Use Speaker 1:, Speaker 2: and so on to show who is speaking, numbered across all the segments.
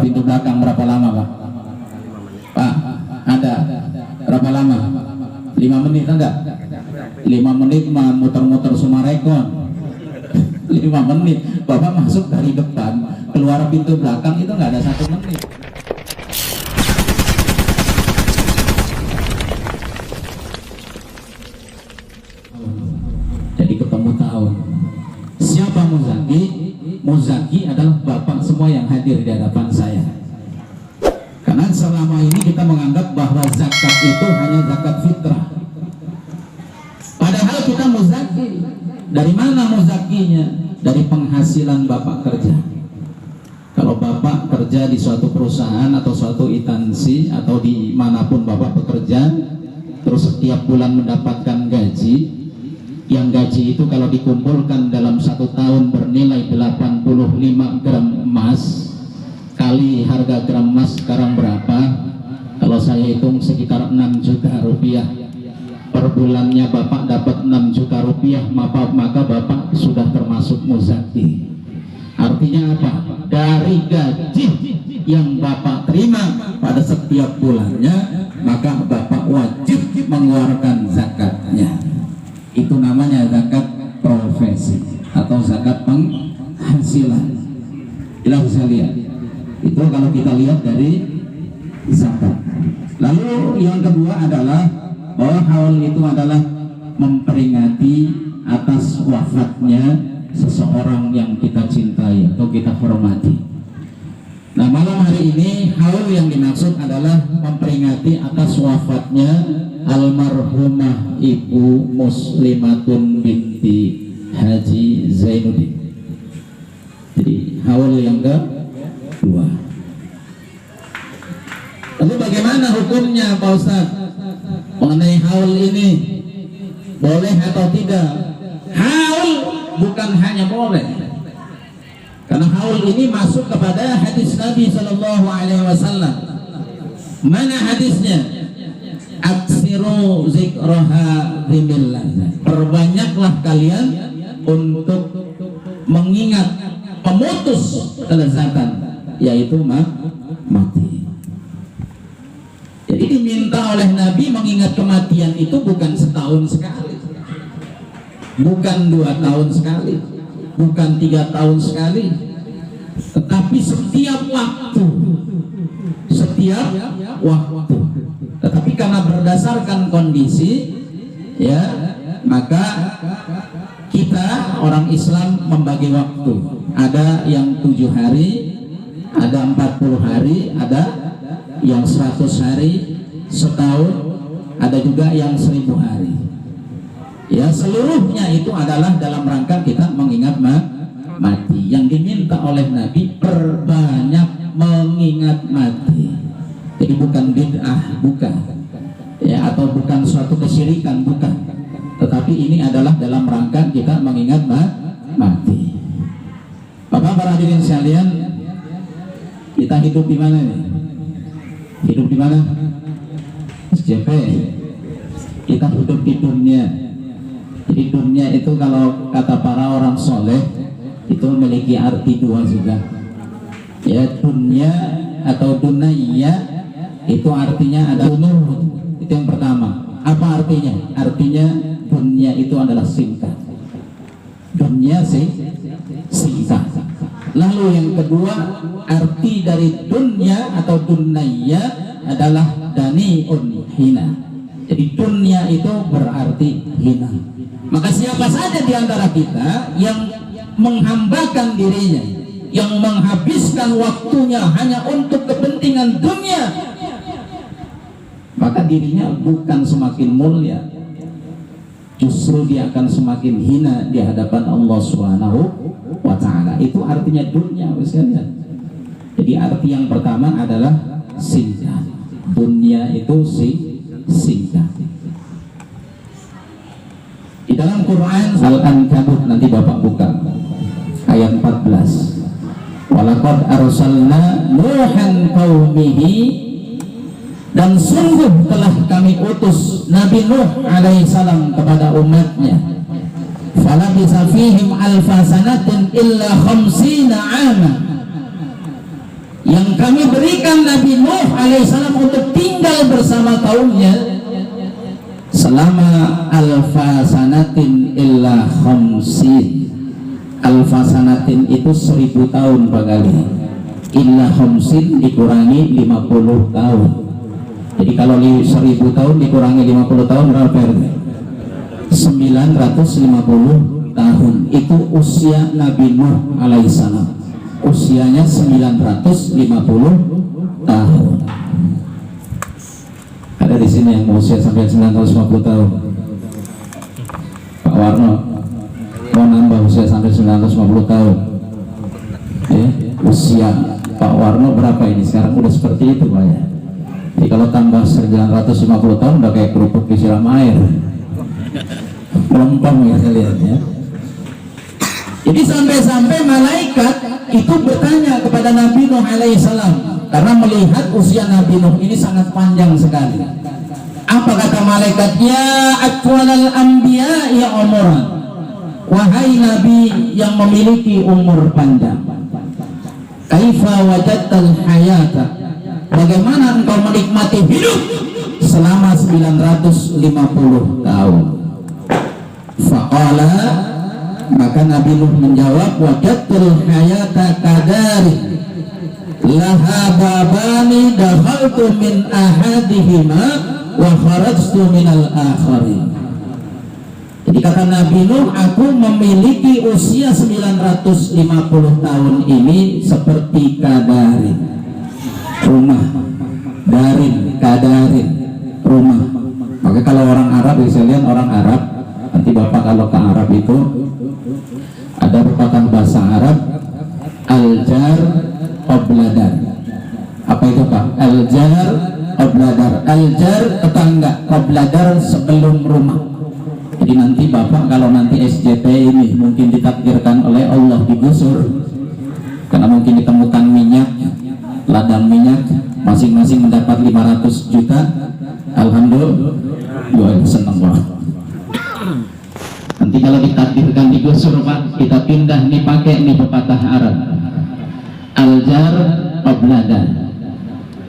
Speaker 1: pintu belakang berapa lama Pak? Pak, ada berapa lama? 5 menit ada? 5 menit mah muter-muter Sumarekon. 5 menit Bapak masuk dari depan keluar pintu belakang itu nggak ada 1 menit. Jadi ketemu tahun. Siapa Muzaki? Muzaki adalah bapak semua yang hadir di hadapan saya. Karena selama ini kita menganggap bahwa zakat itu hanya zakat fitrah. Padahal kita muzaki. Dari mana muzakinya? Dari penghasilan bapak kerja. Kalau bapak kerja di suatu perusahaan atau suatu instansi atau di manapun bapak bekerja, terus setiap bulan mendapatkan gaji, yang gaji itu kalau dikumpulkan dalam 1 tahun bernilai 85 gram emas, kali harga gram emas sekarang berapa? Kalau saya hitung sekitar 6 juta rupiah per bulannya, bapak dapat 6 juta rupiah, maka bapak sudah termasuk muzaki. Artinya apa? Dari gaji yang bapak terima pada setiap bulannya, maka bapak wajib mengeluarkan zakatnya. Itu namanya zakat profesi atau zakat penghasilan. Jelas bisa lihat. Itu kalau kita lihat dari zakat. Lalu yang kedua adalah bahwa haul itu adalah memperingati atas wafatnya seseorang yang kita cintai atau kita hormati. Nah, malam hari ini haul yang dimaksud adalah memperingati atas wafatnya almarhumah Ibu Muslimatun binti Haji Zainuddin. Jadi haul yang kedua. Lalu bagaimana hukumnya Pak Ustaz mengenai haul ini? Boleh atau tidak? Haul bukan hanya boleh, karena haul ini masuk kepada hadis Nabi Shallallahu Alaihi Wasallam. Mana hadisnya? Aksiru zikraha dzimillah. Perbanyaklah kalian untuk mengingat pemutus kelezatan, yaitu mati. Jadi diminta oleh Nabi mengingat kematian itu bukan setahun sekali, bukan 2 tahun sekali, bukan 3 tahun sekali, tetapi setiap waktu. Tetapi karena berdasarkan kondisi, ya, maka kita orang Islam membagi waktu. Ada yang 7 hari, ada 40 hari, ada yang 100 hari, setahun, ada juga yang 1000 hari. Ya, seluruhnya itu adalah dalam rangka kita mengingat mati. Yang diminta oleh Nabi, perbanyak mengingat mati. Jadi bukan bid'ah, bukan, ya, atau bukan suatu kesyirikan, bukan. Tetapi ini adalah dalam rangka kita mengingat mati. Bapak para hadirin sekalian, kita hidup di mana nih? Hidup di mana? SJP. Kita hidup di dunia. Jadi dunia itu kalau kata para orang soleh itu memiliki arti 2 juga. Ya, dunia atau dunaya itu artinya ada nur. Itu yang pertama. Apa artinya? Artinya dunia itu adalah singkat. Dunia singkat. Lalu yang kedua, arti dari dunia atau dunaya adalah dani'un hina. Jadi dunia itu berarti hina. Maka siapa saja di antara kita yang menghambakan dirinya, yang menghabiskan waktunya hanya untuk kepentingan dunia, maka dirinya bukan semakin mulia, justru dia akan semakin hina di hadapan Allah Subhanahu wa Ta'ala. Itu artinya dunia, misalnya. Jadi arti yang pertama adalah singkat. Dunia itu singkat. Di dalam Quran Al-Ankabut, nanti Bapak buka ayat 14. Walaqad arsalna Nuhan qaumihi, dan sungguh telah kami utus Nabi Nuh alaihissalam kepada umatnya. Falabisa fihim alfa sanatin illa khamsina ama, yang kami berikan Nabi Nuh alaihissalam untuk tinggal bersama kaumnya selama alfa sanatin illa khamsin. Alfa sanatin itu 1000 tahun Pak kali, illa khamsin dikurangi 50 tahun. Jadi kalau 1000 tahun dikurangi 50 tahun berapa? 950 tahun. Itu usia Nabi Nuh alaihissalam. Usianya 950 tahun. Ada di sini yang usia sampai 950 tahun. Pak Warno mau nambah usia sampai 950 tahun. Ya, usia Pak Warno berapa ini? Sekarang udah seperti itu Pak ya. Jadi kalau tambah 950 tahun udah kayak kerupuk disiram air. Melempem ya kalian ya. Jadi sampai-sampai malaikat itu bertanya kepada Nabi Nuh alaihissalam karena melihat usia Nabi Nuh ini sangat panjang sekali. Apa kata malaikat? Ya atwalal anbiya ya umuran, wahai Nabi yang memiliki umur panjang, kaifa wajadtal hayata, bagaimana engkau menikmati hidup selama 950 tahun? Faqala, maka Nabi Nuh menjawab, wajadtul hayata kadari laha babani dakhaltu min ahadihima wa kharajtu minal akhari. Jadi kata Nabi Nuh, aku memiliki usia 950 tahun ini seperti kadarin, rumah, darin, kadarin, rumah. Maka kalau orang Arab, bisa lihat orang Arab, nanti Bapak kalau ke Arab itu ada pepatah bahasa Arab, al-jar obladar. Apa itu Pak? Al-jar obladar. Al-jar tetangga, obladar sebelum rumah. Jadi nanti Bapak kalau nanti SJP ini mungkin ditakdirkan oleh Allah digusur, karena mungkin ditemukan minyak, ladang minyak, masing-masing mendapat 500 juta. Alhamdulillah, senang banget. Nanti kalau ditakdirkan digusur Pak, kita pindah nih pakai nih pepatah Arab, al-jar obladar.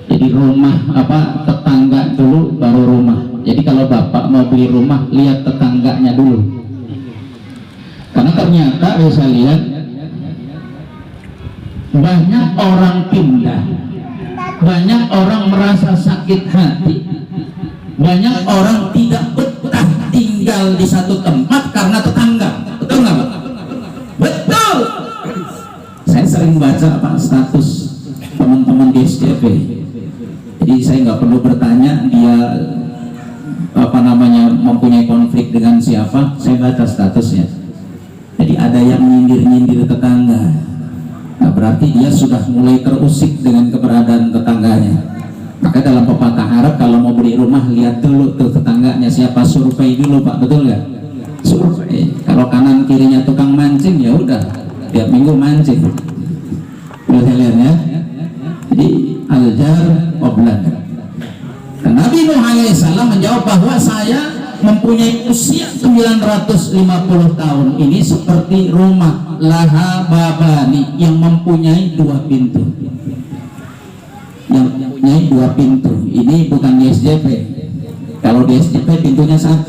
Speaker 1: Jadi rumah apa, tetangga dulu baru rumah. Jadi kalau Bapak mau beli rumah, lihat tetangganya dulu. Karena ternyata saya lihat banyak orang pindah, banyak orang merasa sakit hati, banyak orang tidak betah tinggal di satu tempat karena tetangga. Betul nggak Pak? Betul. Saya sering baca Pak status teman-teman di SJP. Jadi saya nggak perlu bertanya dia mempunyai konflik dengan siapa, saya baca statusnya. Jadi ada yang nyindir-nyindir tetangga. Nah berarti dia sudah mulai terusik dengan keberadaan tetangganya. Maka dalam pepatah Arab kalau mau beli rumah, lihat dulu tuh tetangganya siapa, survei dulu Pak, betul nggak? Survei. Kalau kanan kirinya tukang mancing, ya udah tiap minggu mancing. Boleh lihat ya. Jadi al-jar oblan. Dan Nabi Nuh alaihissalam menjawab bahwa saya mempunyai usia 950 tahun ini seperti rumah laha babani yang mempunyai 2 pintu. Yang mempunyai 2 pintu. Ini bukan di SJP. Kalau di SJP pintunya 1.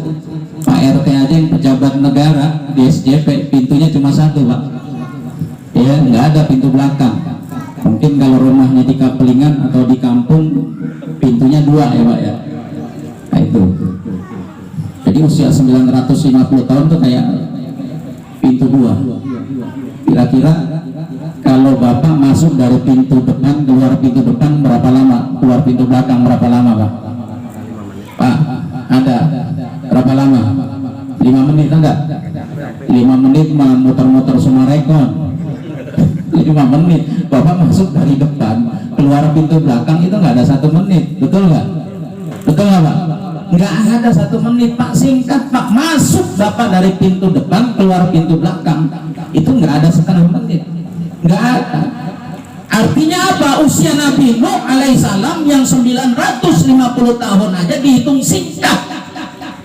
Speaker 1: Pak RT aja yang pejabat negara di SJP pintunya cuma 1 Pak. Ya, nggak ada pintu belakang. Mungkin kalau rumahnya di Kapelingan atau di kampung pintunya 2 ya Pak ya. Nah itu. Jadi usia 950 tahun itu kayak pintu 2. Kira-kira kalau Bapak masuk dari pintu depan, keluar pintu depan berapa lama? Keluar pintu belakang berapa lama Pak? Pak, ada berapa lama? 5 menit enggak? 5 menit muter-muter Sumarekon. 5 menit. Bapak masuk dari depan, keluar pintu belakang itu nggak ada 1 menit, betul nggak? Betul nggak Pak? Nggak ada 1 menit Pak, singkat Pak. Masuk Bapak dari pintu depan, keluar pintu belakang itu nggak ada setengah menit, nggak ada. Artinya apa? Usia Nabi Nuh alaihissalam yang 950 tahun aja dihitung singkat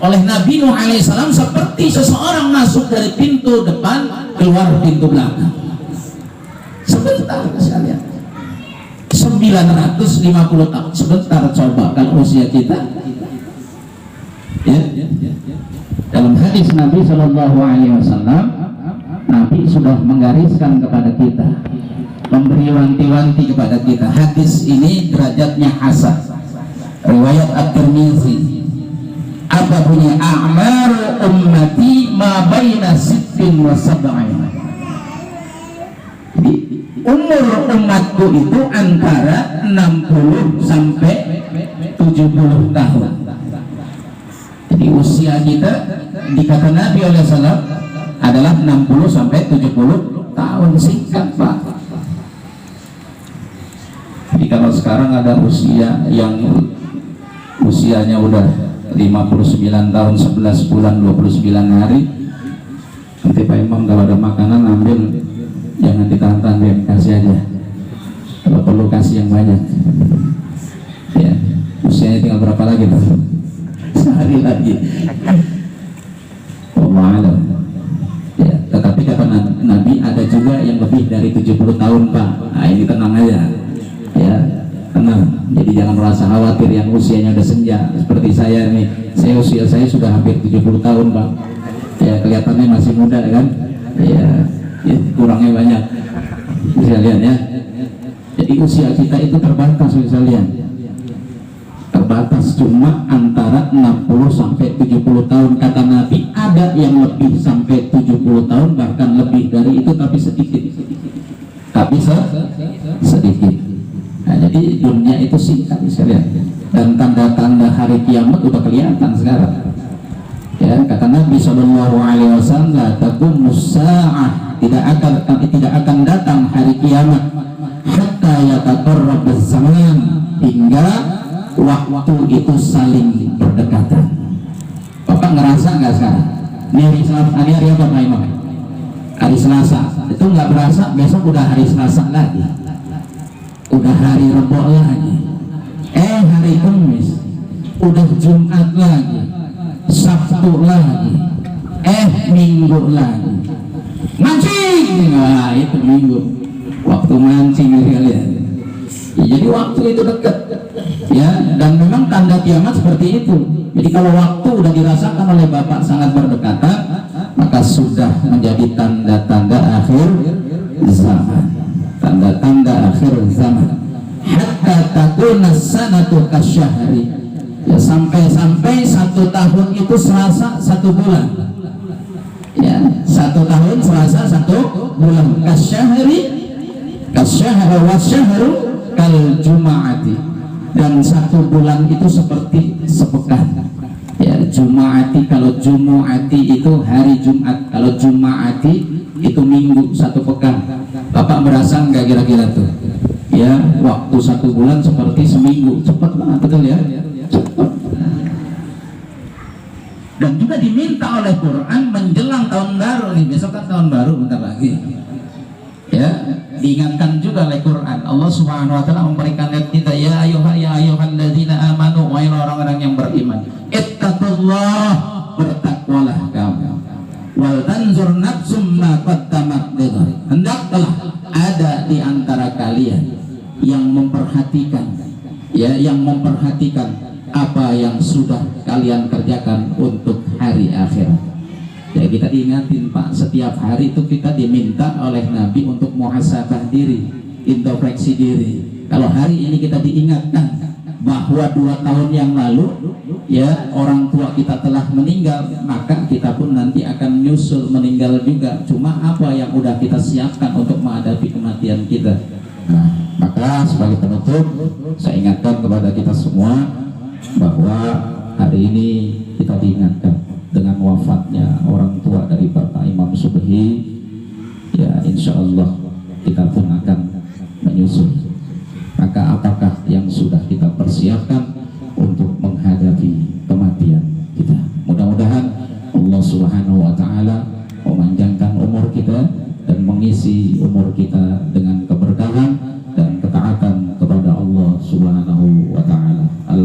Speaker 1: oleh Nabi Nuh alaihissalam seperti seseorang masuk dari pintu depan, keluar pintu belakang. Sebentar sekalian, 950 tahun. Sebentar coba kalau usia kita, ya. Dalam hadis Nabi Shallallahu Alaihi Wasallam, Nabi sudah menggariskan kepada kita, memberi wanti-wanti kepada kita. Hadis ini derajatnya hasan, riwayat At-Tirmizi. Apa bunyi? A'mar ummati ma baina sittin wa sab'in. Jadi umur umatku itu antara 60 sampai 70 tahun. Jadi usia kita dikata Nabi oleh salam adalah 60 sampai 70 tahun. Singkat, Pak. Jadi kalau sekarang ada usia yang usianya udah 59 tahun 11 bulan 29 hari, nanti Pak Imam kalau ada makanan ambil, jangan ditahan-tahan, kasih aja. Kalau perlu kasih yang banyak. Ya, usianya tinggal berapa lagi tuh? Sehari lagi. Wallahu a'lam. Ya, tetapi kata Nabi ada juga yang lebih dari 70 tahun, Pak. Nah, ini tenang aja. Ya, tenang. Jadi jangan merasa khawatir yang usianya udah senja seperti saya nih. Usia saya sudah hampir 70 tahun, Pak. Ya, kelihatannya masih muda kan? Ya, kurangnya banyak. Bisa lihat ya. Jadi usia kita itu terbatas, bisa lihat. Terbatas cuma antara 60 sampai 70 tahun. Kata Nabi ada yang lebih sampai 70 tahun, bahkan lebih dari itu, tapi sedikit. Tapi sedikit. Nah, jadi dunia itu singkat, bisa lihat. Dan tanda-tanda hari kiamat udah kelihatan sekarang. Ya, kata Nabi Shallallahu Alaihi Wasallam, la taqumus sa'ah, tidak akan datang hari kiamat hatta yataqarrabaz zaman, hingga waktu itu saling berdekatan. Bapak ngerasa nggak sekarang? Ini hari apa, Pak Imam? Hari Selasa. Itu nggak berasa, besok udah hari Selasa lagi, udah hari Rebo lagi, hari Kamis, udah Jumat lagi, Sabtu lagi, Minggu lagi. Mancing, wah itu Minggu, waktu mancing kalian. Ya, jadi waktu itu dekat, ya. Dan memang tanda kiamat seperti itu. Jadi kalau waktu udah dirasakan oleh Bapak sangat berdekatan, maka sudah menjadi tanda-tanda akhir zaman. Tanda-tanda akhir zaman. Hatta takuna sanatu kasyahri. Ya, sampai 1 tahun itu serasa 1 bulan. Ya, 1 tahun serasa 1 bulan. Kasyahri wa syahru kal jumaati. Dan 1 bulan itu seperti sepekan. Ya, jumaati, kalau jumuati itu hari Jumat, kalau jumaati itu minggu, 1 pekan. Bapak merasa nggak kira-kira tuh? Ya, waktu 1 bulan seperti seminggu, cepat banget, betul ya? Cepat. Dan juga diminta oleh Quran menjelang tahun baru nih, besok kan tahun baru bentar lagi. Ya, diingatkan juga oleh Quran. Allah Subhanahu wa taala memberikan ayat kita, ya ayyuhalladzina amanu, wahai orang-orang yang beriman, ittaqullah, bertakwalah kamu. Wal tanzur nafsum ma qaddamat lighad. Hendaklah ada di antara kalian yang memperhatikan, ya, yang memperhatikan apa yang sudah kalian kerjakan untuk hari akhirat. Ya, kita diingatin, Pak, setiap hari itu kita diminta oleh Nabi untuk muhasabah diri, introspeksi diri. Kalau hari ini kita diingatkan bahwa 2 tahun yang lalu, ya, orang tua kita telah meninggal, maka kita pun nanti akan nyusul meninggal juga. Cuma apa yang udah kita siapkan untuk menghadapi kematian kita. Nah, maka sebagai penutup, saya ingatkan kepada kita semua bahwa hari ini kita diingatkan dengan wafatnya orang tua dari Bapak Imam Subhi. Ya, insya Allah kita pun akan menyusul. Maka apakah yang sudah kita persiapkan untuk menghadapi kematian kita? Mudah-mudahan Allah Subhanahu wa taala memanjangkan umur kita dan mengisi umur kita dengan